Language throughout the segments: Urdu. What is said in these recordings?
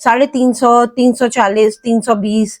350, 340, 320,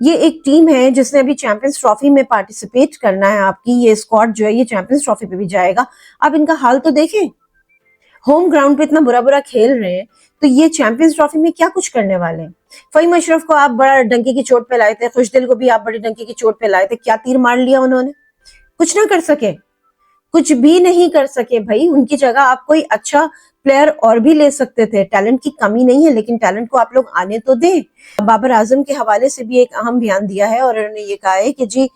یہ ایک ٹیم ہے جس نے ابھی چیمپئنز ٹرافی میں پارٹیسپیٹ کرنا ہے، آپ کی یہ اسکواڈ جو ہے یہ چیمپئنز ٹرافی پہ بھی جائے گا. آپ ان کا حال تو دیکھیں، ہوم گراؤنڈ پہ اتنا برا برا کھیل رہے ہیں، تو یہ چیمپئنز ٹرافی میں کیا کچھ کرنے والے ہیں؟ فہیم اشرف کو آپ بڑا ڈنکی کی چوٹ پہ لائے تھے، خوشدل کو بھی آپ بڑی ڈنکی کی چوٹ پہ لائے تھے، کیا تیر مار لیا انہوں نے؟ کچھ نہ کر سکے، کچھ بھی نہیں کر سکے بھائی. ان کی جگہ آپ کوئی اچھا پلیئر اور بھی لے سکتے تھے. ٹیلنٹ کی کمی نہیں ہے، لیکن ٹیلنٹ کو آپ لوگ آنے تو دیں. بابر اعظم کے حوالے سے بھی ایک اہم بیان دیا ہے اور انہوں نے یہ کہا ہے کہ جی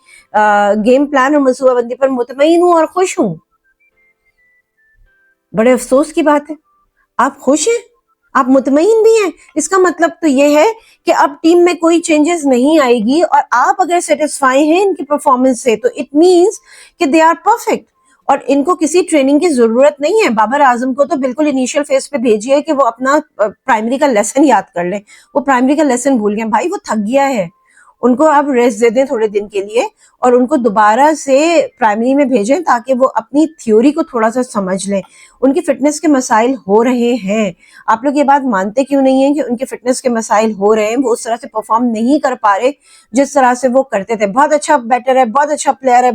گیم پلان اور منصوبہ بندی پر مطمئن ہوں اور خوش ہوں. بڑے افسوس کی بات ہے، آپ خوش ہیں، آپ مطمئن بھی ہیں. اس کا مطلب تو یہ ہے کہ اب ٹیم میں کوئی چینجز نہیں آئے گی، اور آپ اگر سیٹسفائی ہیں ان کی پرفارمنس سے تو اٹ مینس کہ دے آر پرفیکٹ، اور ان کو کسی ٹریننگ کی ضرورت نہیں ہے. بابر اعظم کو تو بالکل انیشیل فیز پہ بھیجیے کہ وہ اپنا پرائمری کا لیسن یاد کر لیں. وہ پرائمری کا لیسن بھول گئے بھائی، وہ تھک گیا ہے. ان کو آپ ریسٹ دے دیں تھوڑے دن کے لیے، اور ان کو دوبارہ سے پرائمری میں بھیجیں تاکہ وہ اپنی تھیوری کو تھوڑا سا سمجھ لیں. ان کی فٹنس کے مسائل ہو رہے ہیں. آپ لوگ یہ بات مانتے کیوں نہیں ہیں کہ ان کے فٹنس کے مسائل ہو رہے ہیں؟ وہ اس طرح سے پرفارم نہیں کر پا رہے جس طرح سے وہ کرتے تھے. بہت اچھا بیٹر ہے، بہت اچھا پلیئر ہے،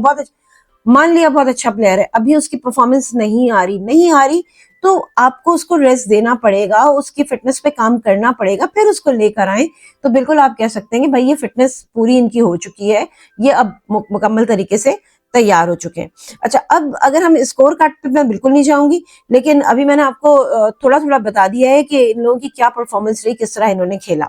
مان لیا بہت اچھا پلیئر ہے، ابھی اس کی پرفارمنس نہیں آ رہی تو آپ کو اس کو ریسٹ دینا پڑے گا، اس کی فٹنس پہ کام کرنا پڑے گا، پھر اس کو لے کر آئیں. تو بالکل آپ کہہ سکتے ہیں کہ بھائی یہ فٹنس پوری ان کی ہو چکی ہے، یہ اب مکمل طریقے سے تیار ہو چکے ہیں. اچھا، اب اگر ہم اسکور کارڈ پہ میں بالکل نہیں جاؤں گی، لیکن ابھی میں نے آپ کو تھوڑا تھوڑا بتا دیا ہے کہ ان لوگوں کی کیا پرفارمنس رہی، کس طرح انہوں نے کھیلا.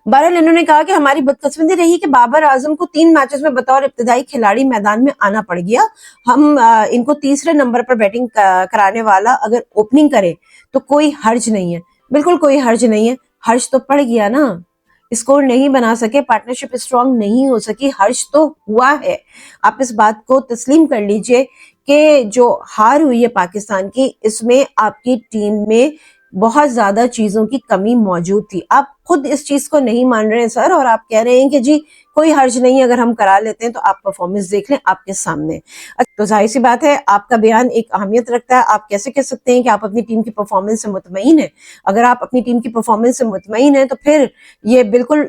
بہرحال انہوں نے کہا کہ ہماری بدقسمتی رہی کہ بابر اعظم کو 3 میچز میں بطور ابتدائی کھلاڑی میدان میں آنا پڑ گیا. ہم ان کو تیسرے نمبر پر بیٹنگ کرانے والا اگر اوپننگ کرے تو کوئی حرج نہیں ہے. بالکل کوئی حرج نہیں ہے. حرج تو پڑ گیا نا، اسکور نہیں بنا سکے، پارٹنرشپ اسٹرانگ نہیں ہو سکی، حرج تو ہوا ہے. آپ اس بات کو تسلیم کر لیجئے کہ جو ہار ہوئی ہے پاکستان کی، اس میں آپ کی ٹیم میں بہت زیادہ چیزوں کی کمی موجود تھی. آپ خود اس چیز کو نہیں مان رہے ہیں سر، اور آپ کہہ رہے ہیں کہ جی کوئی حرج نہیں اگر ہم کرا لیتے ہیں. تو آپ پرفارمنس دیکھ لیں آپ کے سامنے. تو ظاہر سی بات ہے آپ کا بیان ایک اہمیت رکھتا ہے. آپ کیسے کہہ سکتے ہیں کہ آپ اپنی ٹیم کی پرفارمنس سے مطمئن ہیں؟ اگر آپ اپنی ٹیم کی پرفارمنس سے مطمئن ہیں تو پھر یہ بالکل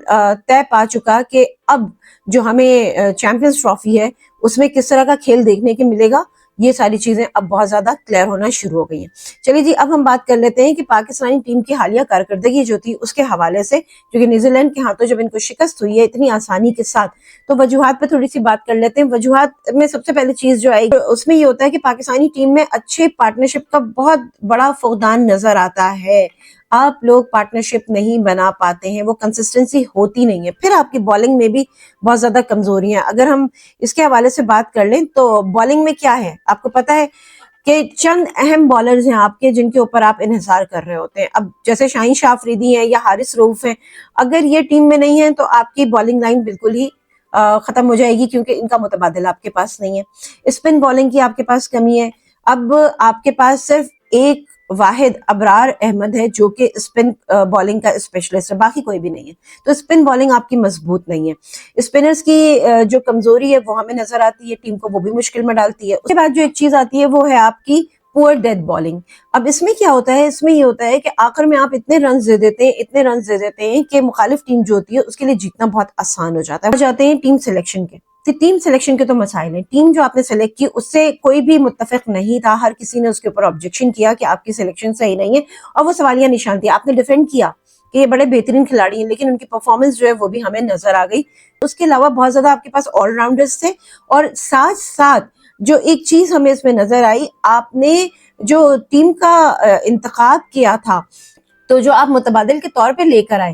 طے پا چکا کہ اب جو ہمیں چیمپئنز ٹرافی ہے اس میں کس طرح کا کھیل دیکھنے کے ملے گا. یہ ساری چیزیں اب بہت زیادہ کلیئر ہونا شروع ہو گئی ہیں. چلیے جی، اب ہم بات کر لیتے ہیں کہ پاکستانی ٹیم کی حالیہ کارکردگی جو تھی اس کے حوالے سے، کیونکہ نیوزی لینڈ کے ہاتھوں جب ان کو شکست ہوئی ہے اتنی آسانی کے ساتھ، تو وجوہات پہ تھوڑی سی بات کر لیتے ہیں. وجوہات میں سب سے پہلی چیز جو آئی اس میں یہ ہوتا ہے کہ پاکستانی ٹیم میں اچھے پارٹنرشپ کا بہت بڑا فقدان نظر آتا ہے. آپ لوگ پارٹنرشپ نہیں بنا پاتے ہیں، وہ کنسسٹنسی ہوتی نہیں ہے. پھر آپ کی بالنگ میں بھی بہت زیادہ کمزوریاں. اگر ہم اس کے حوالے سے بات کر لیں تو بالنگ میں کیا ہے آپ کو پتا ہے کہ چند اہم بالرز ہیں آپ کے جن کے اوپر آپ انحصار کر رہے ہوتے ہیں. اب جیسے شاہین شاہ افریدی ہیں یا حارث رؤف ہیں، اگر یہ ٹیم میں نہیں ہے تو آپ کی بالنگ لائن بالکل ہی ختم ہو جائے گی، کیونکہ ان کا متبادل آپ کے پاس نہیں ہے. اسپن بالنگ کی آپ کے پاس کمی ہے. اب آپ کے پاس صرف ایک واحد ابرار احمد ہے جو کہ اسپن بالنگ کا اسپیشلسٹ ہے، باقی کوئی بھی نہیں ہے. تو اسپن بالنگ آپ کی مضبوط نہیں ہے. اسپنرز کی جو کمزوری ہے وہ ہمیں نظر آتی ہے، ٹیم کو وہ بھی مشکل میں ڈالتی ہے. اس کے بعد جو ایک چیز آتی ہے وہ ہے آپ کی پور ڈیتھ بالنگ. اب اس میں کیا ہوتا ہے؟ اس میں یہ ہوتا ہے کہ آخر میں آپ اتنے رنز دے دیتے ہیں کہ مخالف ٹیم جو ہوتی ہے اس کے لیے جیتنا بہت آسان ہو جاتا ہے. ہو جاتے ہیں ٹیم سلیکشن کے. ٹیم سلیکشن کے تو مسائل ہیں. ٹیم جو آپ نے سلیکٹ کی اس سے کوئی بھی متفق نہیں تھا، ہر کسی نے اس کے اوپر آبجیکشن کیا کہ آپ کی سلیکشن صحیح نہیں ہے، اور وہ سوالیہ نشان تھی. آپ نے ڈیفینڈ کیا کہ یہ بڑے بہترین کھلاڑی ہیں، لیکن ان کی پرفارمنس جو ہے وہ بھی ہمیں نظر آ گئی. اس کے علاوہ بہت زیادہ آپ کے پاس آل راؤنڈرز تھے، اور ساتھ ساتھ جو ایک چیز ہمیں اس میں نظر آئی، آپ نے جو ٹیم کا انتخاب کیا تھا، تو جو آپ متبادل کے طور پہ لے کر آئے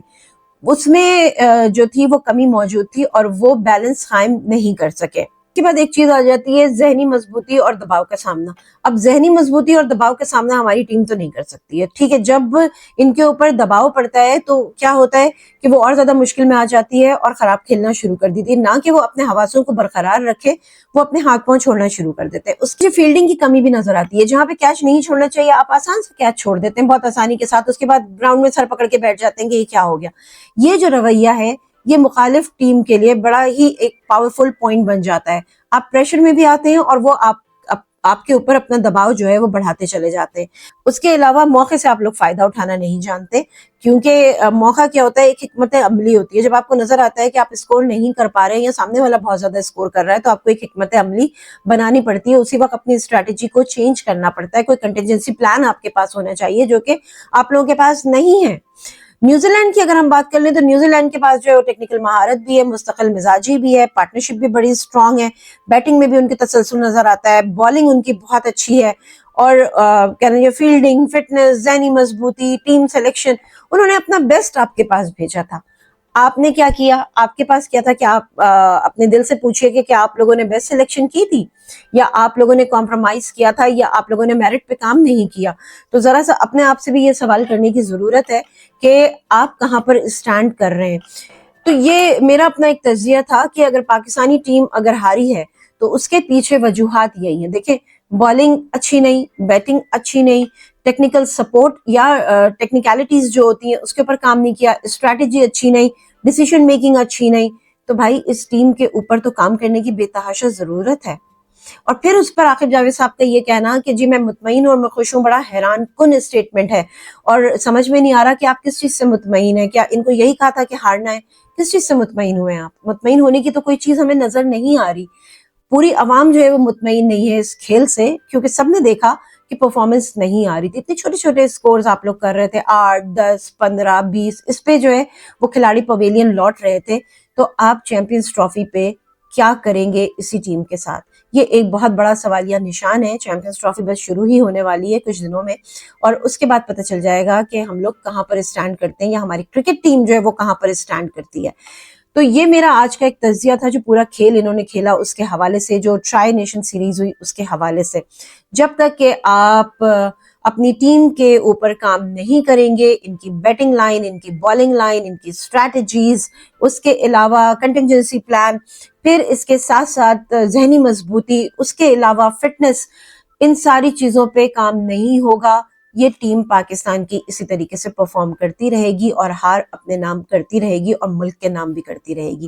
اس میں جو تھی وہ کمی موجود تھی، اور وہ بیلنس قائم نہیں کر سکے. اس کے بعد ایک چیز آ جاتی ہے ذہنی مضبوطی اور دباؤ کا سامنا. اب ذہنی مضبوطی اور دباؤ کا سامنا ہماری ٹیم تو نہیں کر سکتی ہے، ٹھیک ہے. جب ان کے اوپر دباؤ پڑتا ہے تو کیا ہوتا ہے کہ وہ اور زیادہ مشکل میں آ جاتی ہے اور خراب کھیلنا شروع کر دیتی ہے. نہ کہ وہ اپنے حواسوں کو برقرار رکھے، وہ اپنے ہاتھ پاؤں چھوڑنا شروع کر دیتے ہیں. اس کی فیلڈنگ کی کمی بھی نظر آتی ہے. جہاں پہ کیچ نہیں چھوڑنا چاہیے آپ آسان سے کیچ چھوڑ دیتے ہیں بہت آسانی کے ساتھ. اس کے بعد گراؤنڈ میں سر پکڑ کے بیٹھ جاتے ہیں کہ یہ کیا ہو گیا. یہ جو رویہ ہے یہ مخالف ٹیم کے لیے بڑا ہی ایک پاورفل پوائنٹ بن جاتا ہے. آپ پریشر میں بھی آتے ہیں اور وہ آپ آپ کے اوپر اپنا دباؤ جو ہے وہ بڑھاتے چلے جاتے ہیں. اس کے علاوہ موقع سے آپ لوگ فائدہ اٹھانا نہیں جانتے, کیونکہ موقع کیا ہوتا ہے, ایک حکمت عملی ہوتی ہے. جب آپ کو نظر آتا ہے کہ آپ اسکور نہیں کر پا رہے ہیں یا سامنے والا بہت زیادہ اسکور کر رہا ہے, تو آپ کو ایک حکمت عملی بنانی پڑتی ہے. اسی وقت اپنی اسٹریٹجی کو چینج کرنا پڑتا ہے. کوئی کنٹینجنسی پلان آپ کے پاس ہونا چاہیے, جو کہ آپ لوگوں کے پاس نہیں ہے. نیوزی لینڈ کی اگر ہم بات کر لیں تو نیوزی لینڈ کے پاس جو ہے ٹیکنیکل مہارت بھی ہے, مستقل مزاجی بھی ہے, پارٹنرشپ بھی بڑی اسٹرانگ ہے, بیٹنگ میں بھی ان کی تسلسل نظر آتا ہے, بالنگ ان کی بہت اچھی ہے, اور کہہ لیں فیلڈنگ, فٹنس, ذہنی مضبوطی, ٹیم سلیکشن, انہوں نے اپنا بیسٹ آپ کے پاس بھیجا تھا. آپ نے کیا کیا؟ آپ کے پاس کیا تھا کہ آپ اپنے دل سے پوچھئے کہ کیا آپ لوگوں نے بیسٹ سلیکشن کی تھی, یا آپ لوگوں نے کمپرومائز کیا تھا, یا آپ لوگوں نے میرٹ پہ کام نہیں کیا. تو ذرا سا اپنے آپ سے بھی یہ سوال کرنے کی ضرورت ہے کہ آپ کہاں پر اسٹینڈ کر رہے ہیں. تو یہ میرا اپنا ایک تجزیہ تھا کہ اگر پاکستانی ٹیم اگر ہاری ہے تو اس کے پیچھے وجوہات یہی ہیں. دیکھیں, بالنگ اچھی نہیں, بیٹنگ اچھی نہیں, ٹیکنیکل سپورٹ یا ٹیکنیکلٹیز جو ہوتی ہیں اس کے اوپر کام نہیں کیا, اسٹریٹجی اچھی نہیں, ڈیسیشن میکنگ اچھی نہیں. تو بھائی اس ٹیم کے اوپر تو کام کرنے کی بے تحاشا ضرورت ہے. اور پھر اس پر عاقب جاوید صاحب کا یہ کہنا کہ جی میں مطمئن ہوں اور میں خوش ہوں, بڑا حیران کن اسٹیٹمنٹ ہے, اور سمجھ میں نہیں آ رہا کہ آپ کس چیز سے مطمئن ہیں. کیا ان کو یہی کہا تھا کہ ہارنا ہے؟ کس چیز سے مطمئن ہوئے آپ؟ مطمئن ہونے کی تو کوئی چیز ہمیں نظر نہیں آ رہی. پوری عوام جو ہے وہ مطمئن نہیں ہے اس کھیل سے, کیونکہ سب نے دیکھا کہ پرفارمنس نہیں آ رہی تھی. اتنے چھوٹے چھوٹے سکورز آپ لوگ کر رہے تھے, 8, 10, 15, 20, اس پہ جو ہے وہ کھلاڑی پویلین لوٹ رہے تھے. تو آپ چیمپئنز ٹرافی پہ کیا کریں گے اسی ٹیم کے ساتھ؟ یہ ایک بہت بڑا سوالیہ نشان ہے. چیمپئنز ٹرافی بس شروع ہی ہونے والی ہے کچھ دنوں میں, اور اس کے بعد پتہ چل جائے گا کہ ہم لوگ کہاں پر اسٹینڈ کرتے ہیں, یا ہماری کرکٹ ٹیم جو ہے وہ کہاں پر اسٹینڈ کرتی ہے. تو یہ میرا آج کا ایک تجزیہ تھا, جو پورا کھیل انہوں نے کھیلا اس کے حوالے سے, جو ٹرائی نیشن سیریز ہوئی اس کے حوالے سے. جب تک کہ آپ اپنی ٹیم کے اوپر کام نہیں کریں گے, ان کی بیٹنگ لائن, ان کی بالنگ لائن, ان کی اسٹریٹجیز, اس کے علاوہ کنٹینجنسی پلان, پھر اس کے ساتھ ساتھ ذہنی مضبوطی, اس کے علاوہ فٹنس, ان ساری چیزوں پہ کام نہیں ہوگا, یہ ٹیم پاکستان کی اسی طریقے سے پرفارم کرتی رہے گی, اور ہار اپنے نام کرتی رہے گی, اور ملک کے نام بھی کرتی رہے گی.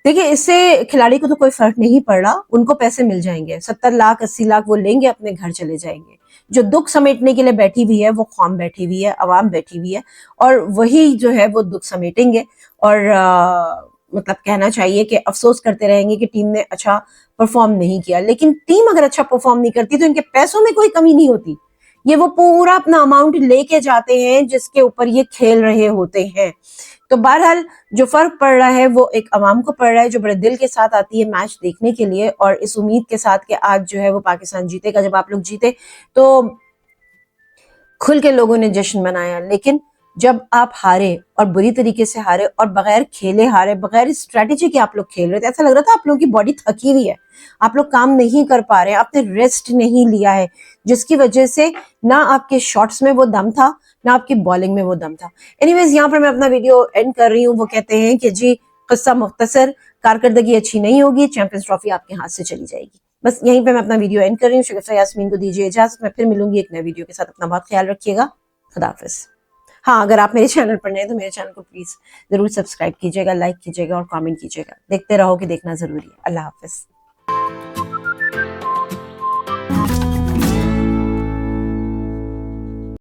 دیکھیں, اس سے کھلاڑی کو تو کوئی فرق نہیں پڑ رہا, ان کو پیسے مل جائیں گے, 70 لاکھ 80 لاکھ وہ لیں گے, اپنے گھر چلے جائیں گے. جو دکھ سمیٹنے کے لیے بیٹھی ہوئی ہے وہ قوم بیٹھی ہوئی ہے, عوام بیٹھی ہوئی ہے, اور وہی جو ہے وہ دکھ سمیٹیں گے, اور مطلب کہنا چاہیے کہ افسوس کرتے رہیں گے کہ ٹیم نے اچھا پرفارم نہیں کیا. لیکن ٹیم اگر اچھا پرفارم نہیں کرتی تو ان کے پیسوں میں کوئی کمی نہیں ہوتی, یہ وہ پورا اپنا اماؤنٹ لے کے جاتے ہیں جس کے اوپر یہ کھیل رہے ہوتے ہیں. تو بہرحال جو فرق پڑ رہا ہے وہ ایک عوام کو پڑ رہا ہے, جو بڑے دل کے ساتھ آتی ہے میچ دیکھنے کے لیے, اور اس امید کے ساتھ کہ آج جو ہے وہ پاکستان جیتے گا. جب آپ لوگ جیتے تو کھل کے لوگوں نے جشن منایا, لیکن جب آپ ہارے اور بری طریقے سے ہارے, اور بغیر کھیلے ہارے, بغیر اسٹریٹجی کے آپ لوگ کھیل رہے تھے, ایسا لگ رہا تھا آپ لوگوں کی باڈی تھکی ہوئی ہے, آپ لوگ کام نہیں کر پا رہے, آپ نے ریسٹ نہیں لیا ہے, جس کی وجہ سے نہ آپ کے شاٹس میں وہ دم تھا, نہ آپ کی بالنگ میں وہ دم تھا. اینی ویز, یہاں پر میں اپنا ویڈیو اینڈ کر رہی ہوں. وہ کہتے ہیں کہ جی قصہ مختصر, کارکردگی اچھی نہیں ہوگی, چیمپئنز ٹرافی آپ کے ہاتھ سے چلی جائے گی. بس یہیں پہ میں اپنا ویڈیو اینڈ کر رہی ہوں. شگفتہ یاسمین کو دیجیے اجازت, میں پھر ملوں گی ایک نئے ویڈیو کے ساتھ. اپنا بہت خیال رکھیے گا. خدا حافظ. ہاں, اگر آپ میرے چینل پر نئے تو میرے چینل کو پلیز ضرور سبسکرائب کیجیے گا, لائک کیجیے گا, اور کامنٹ کیجیے گا. دیکھتے رہو کہ دیکھنا ضروری ہے. اللہ حافظ.